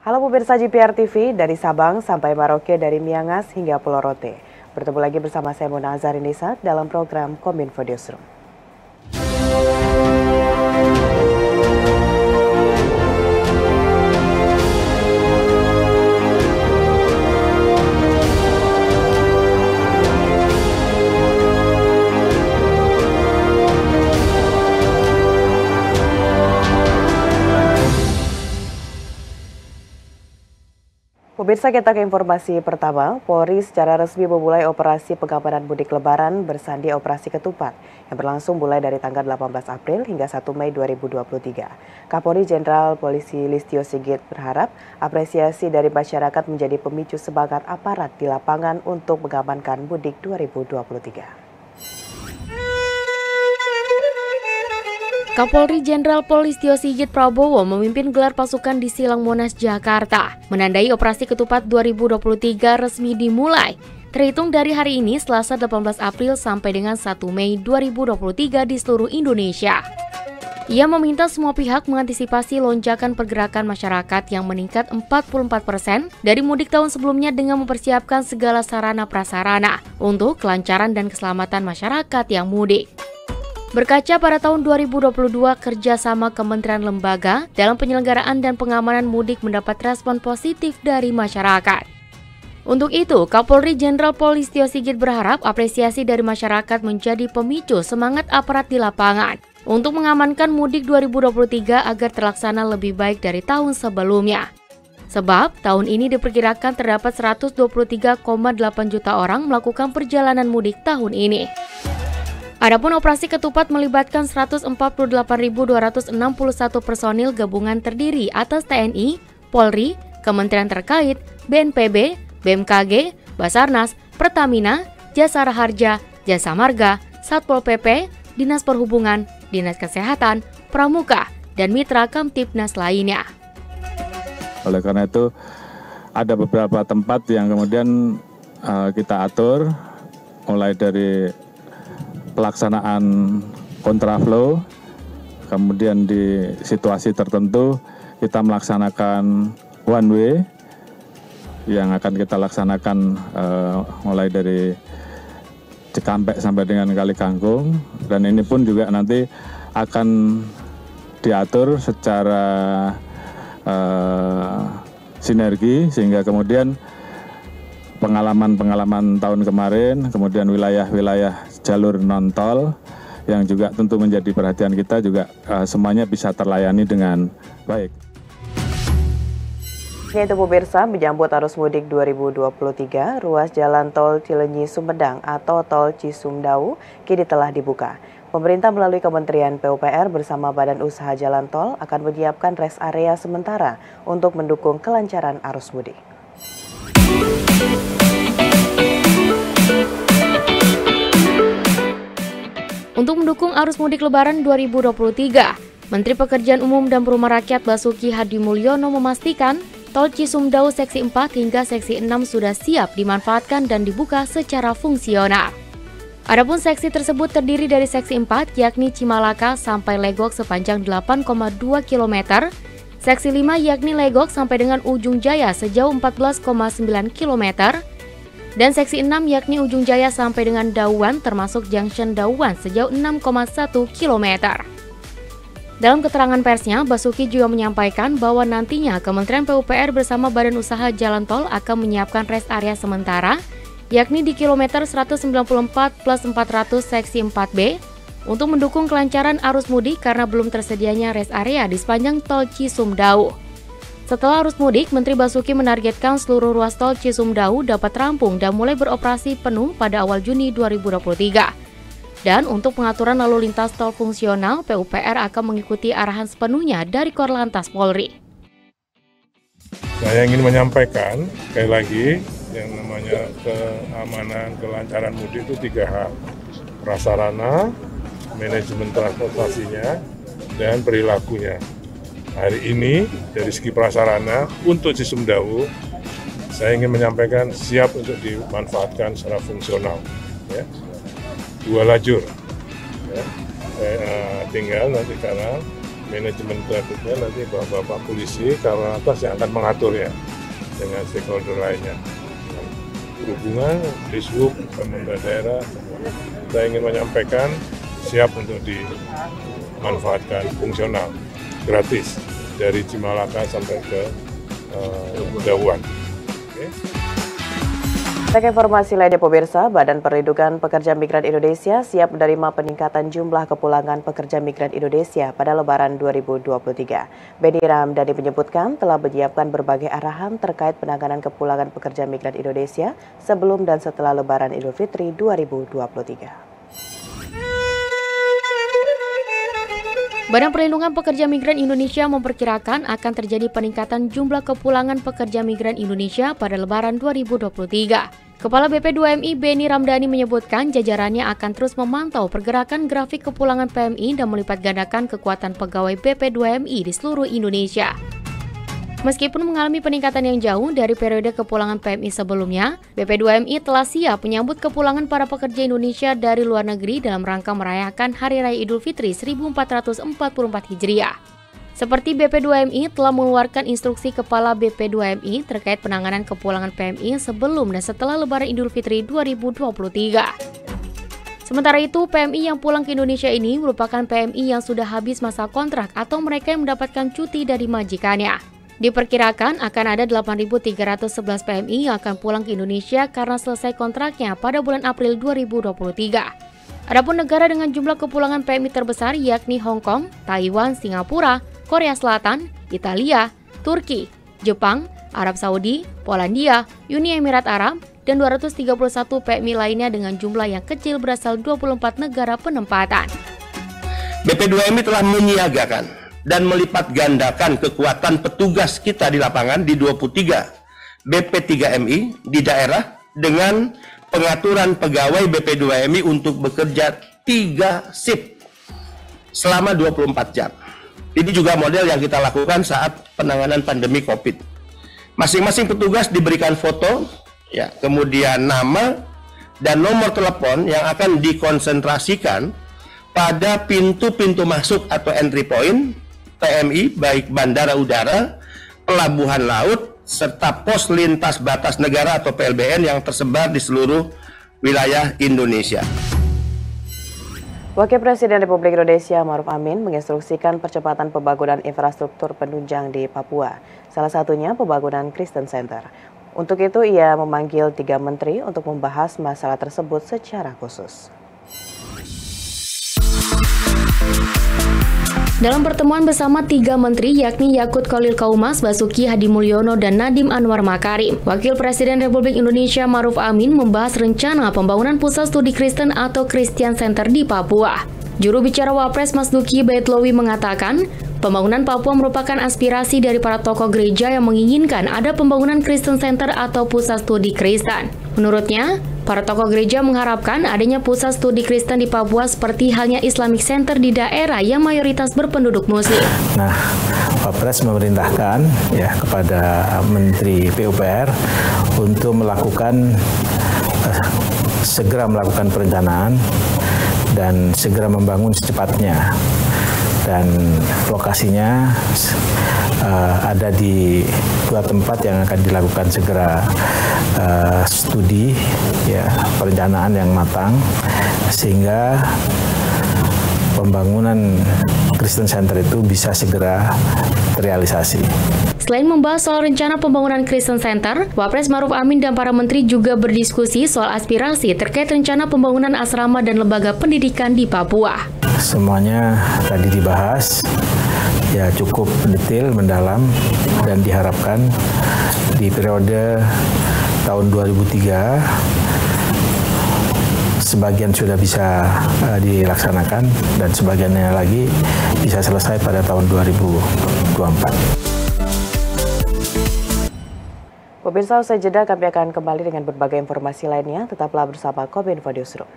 Halo pemirsa JPR TV, dari Sabang sampai Merauke, dari Miangas hingga Pulau Rote. Bertemu lagi bersama saya Mona Azarinisa dalam program Kominfo Newsroom. Pemirsa, kita ke informasi pertama. Polri secara resmi memulai operasi pengamanan mudik Lebaran bersandi Operasi Ketupat yang berlangsung mulai dari tanggal 18 April hingga 1 Mei 2023. Kapolri Jenderal Polisi Listio Sigit berharap apresiasi dari masyarakat menjadi pemicu semangat aparat di lapangan untuk mengamankan mudik 2023. Kapolri Jenderal Listio Sigit Prabowo memimpin gelar pasukan di Silang Monas, Jakarta. Menandai Operasi Ketupat 2023 resmi dimulai. Terhitung dari hari ini, Selasa 18 April sampai dengan 1 Mei 2023 di seluruh Indonesia. Ia meminta semua pihak mengantisipasi lonjakan pergerakan masyarakat yang meningkat 44% dari mudik tahun sebelumnya dengan mempersiapkan segala sarana prasarana untuk kelancaran dan keselamatan masyarakat yang mudik. Berkaca pada tahun 2022, kerjasama kementerian lembaga dalam penyelenggaraan dan pengamanan mudik mendapat respon positif dari masyarakat. Untuk itu, Kapolri Jenderal Listio Sigit berharap apresiasi dari masyarakat menjadi pemicu semangat aparat di lapangan untuk mengamankan mudik 2023 agar terlaksana lebih baik dari tahun sebelumnya. Sebab, tahun ini diperkirakan terdapat 123,8 juta orang melakukan perjalanan mudik tahun ini. Adapun operasi Ketupat melibatkan 148.261 personil gabungan terdiri atas TNI, Polri, Kementerian terkait, BNPB, BMKG, Basarnas, Pertamina, Jasara Harja, Jasa Marga, Satpol PP, Dinas Perhubungan, Dinas Kesehatan, Pramuka, dan mitra Kamtibnas lainnya. Oleh karena itu, ada beberapa tempat yang kemudian kita atur, mulai dari pelaksanaan kontraflow, kemudian di situasi tertentu kita melaksanakan one way yang akan kita laksanakan mulai dari Cikampek sampai dengan Kali Kangkung, dan ini pun juga nanti akan diatur secara sinergi sehingga kemudian pengalaman tahun kemarin, kemudian wilayah-wilayah jalur non-tol yang juga tentu menjadi perhatian kita juga semuanya bisa terlayani dengan baik. Itu pemirsa, menyambut arus mudik 2023, ruas jalan tol Cileunyi Sumedang atau tol Cisumdawu kini telah dibuka. Pemerintah melalui Kementerian PUPR bersama Badan Usaha Jalan Tol akan menyiapkan rest area sementara untuk mendukung kelancaran arus mudik. Untuk mendukung arus mudik Lebaran 2023, Menteri Pekerjaan Umum dan Perumahan Rakyat Basuki Hadimulyono memastikan tol Cisumdawu Seksi 4 hingga Seksi 6 sudah siap dimanfaatkan dan dibuka secara fungsional. Adapun seksi tersebut terdiri dari Seksi 4 yakni Cimalaka sampai Legok sepanjang 8,2 km, Seksi 5 yakni Legok sampai dengan Ujung Jaya sejauh 14,9 km, dan Seksi 6 yakni Ujung Jaya sampai dengan Dauan termasuk Junction Dauan sejauh 6,1 km. Dalam keterangan persnya, Basuki juga menyampaikan bahwa nantinya Kementerian PUPR bersama Badan Usaha Jalan Tol akan menyiapkan rest area sementara, yakni di kilometer 194 plus 400 Seksi 4B, untuk mendukung kelancaran arus mudik karena belum tersedianya rest area di sepanjang tol Cisumdawu. Setelah arus mudik, Menteri Basuki menargetkan seluruh ruas tol Cisumdawu dapat rampung dan mulai beroperasi penuh pada awal Juni 2023. Dan untuk pengaturan lalu lintas tol fungsional, PUPR akan mengikuti arahan sepenuhnya dari Korlantas Polri. Saya ingin menyampaikan, sekali lagi, yang namanya keamanan, kelancaran mudik itu 3 hal. Prasarana, manajemen transportasinya, dan perilakunya. Hari ini dari segi prasarana untuk Cisumdawu, saya ingin menyampaikan siap untuk dimanfaatkan secara fungsional. Ya. 2 lajur. Ya. Tinggal nanti karena manajemen trafficnya nanti Bapak polisi, karena atas yang akan mengaturnya dengan stakeholder lainnya. Perhubungan, Dishub, pemerintah daerah, saya ingin menyampaikan siap untuk dimanfaatkan fungsional, gratis dari Cimalaka sampai ke Dauan. Okay. Untuk informasi lainnya pemirsa, Badan Perlindungan Pekerja Migran Indonesia siap menerima peningkatan jumlah kepulangan pekerja migran Indonesia pada Lebaran 2023. Benny Ramdhani menyebutkan telah menyiapkan berbagai arahan terkait penanganan kepulangan pekerja migran Indonesia sebelum dan setelah Lebaran Idul Fitri 2023. Badan Perlindungan Pekerja Migran Indonesia memperkirakan akan terjadi peningkatan jumlah kepulangan pekerja migran Indonesia pada Lebaran 2023. Kepala BP2MI Benny Ramdhani menyebutkan jajarannya akan terus memantau pergerakan grafik kepulangan PMI dan melipat gandakan kekuatan pegawai BP2MI di seluruh Indonesia. Meskipun mengalami peningkatan yang jauh dari periode kepulangan PMI sebelumnya, BP2MI telah siap menyambut kepulangan para pekerja Indonesia dari luar negeri dalam rangka merayakan Hari Raya Idul Fitri 1444 Hijriah. Seperti BP2MI telah mengeluarkan instruksi Kepala BP2MI terkait penanganan kepulangan PMI sebelum dan setelah Lebaran Idul Fitri 2023. Sementara itu, PMI yang pulang ke Indonesia ini merupakan PMI yang sudah habis masa kontrak atau mereka yang mendapatkan cuti dari majikannya. Diperkirakan akan ada 8.311 PMI yang akan pulang ke Indonesia karena selesai kontraknya pada bulan April 2023. Adapun negara dengan jumlah kepulangan PMI terbesar yakni Hong Kong, Taiwan, Singapura, Korea Selatan, Italia, Turki, Jepang, Arab Saudi, Polandia, Uni Emirat Arab, dan 231 PMI lainnya dengan jumlah yang kecil berasal 24 negara penempatan. BP2MI telah menyiagakan dan melipat gandakan kekuatan petugas kita di lapangan di 23 BP3MI di daerah dengan pengaturan pegawai BP2MI untuk bekerja 3 shift selama 24 jam. Ini juga model yang kita lakukan saat penanganan pandemi COVID. Masing-masing petugas diberikan foto, ya, kemudian nama dan nomor telepon yang akan dikonsentrasikan pada pintu-pintu masuk atau entry point PMI, baik bandara udara, pelabuhan laut, serta pos lintas batas negara atau PLBN yang tersebar di seluruh wilayah Indonesia. Wakil Presiden Republik Indonesia Ma'ruf Amin menginstruksikan percepatan pembangunan infrastruktur penunjang di Papua, salah satunya pembangunan Kristen Center. Untuk itu ia memanggil 3 menteri untuk membahas masalah tersebut secara khusus. Dalam pertemuan bersama 3 menteri yakni Yakut Khalil Kaumas, Basuki Hadi Mulyono, dan Nadiem Anwar Makarim, Wakil Presiden Republik Indonesia Ma'ruf Amin membahas rencana pembangunan pusat studi Kristen atau Christian Center di Papua. Juru bicara Wapres Mas Duki Baitlawi mengatakan, pembangunan Papua merupakan aspirasi dari para tokoh gereja yang menginginkan ada pembangunan Kristen Center atau pusat studi Kristen. Menurutnya, para tokoh gereja mengharapkan adanya pusat studi Kristen di Papua seperti halnya Islamic Center di daerah yang mayoritas berpenduduk Muslim. Nah, Wapres memerintahkan kepada Menteri PUPR untuk segera melakukan perencanaan dan segera membangun secepatnya. Dan lokasinya ada di 2 tempat yang akan dilakukan segera studi, perencanaan yang matang, sehingga pembangunan Kristen Center itu bisa segera terrealisasi. Selain membahas soal rencana pembangunan Kristen Center, Wapres Ma'ruf Amin dan para menteri juga berdiskusi soal aspirasi terkait rencana pembangunan asrama dan lembaga pendidikan di Papua. Semuanya tadi dibahas, cukup detail, mendalam, dan diharapkan di periode tahun 2003 sebagian sudah bisa dilaksanakan dan sebagiannya lagi bisa selesai pada tahun 2024. Pemirsa, usai jeda kami akan kembali dengan berbagai informasi lainnya. Tetaplah bersama Kominfo Newsroom.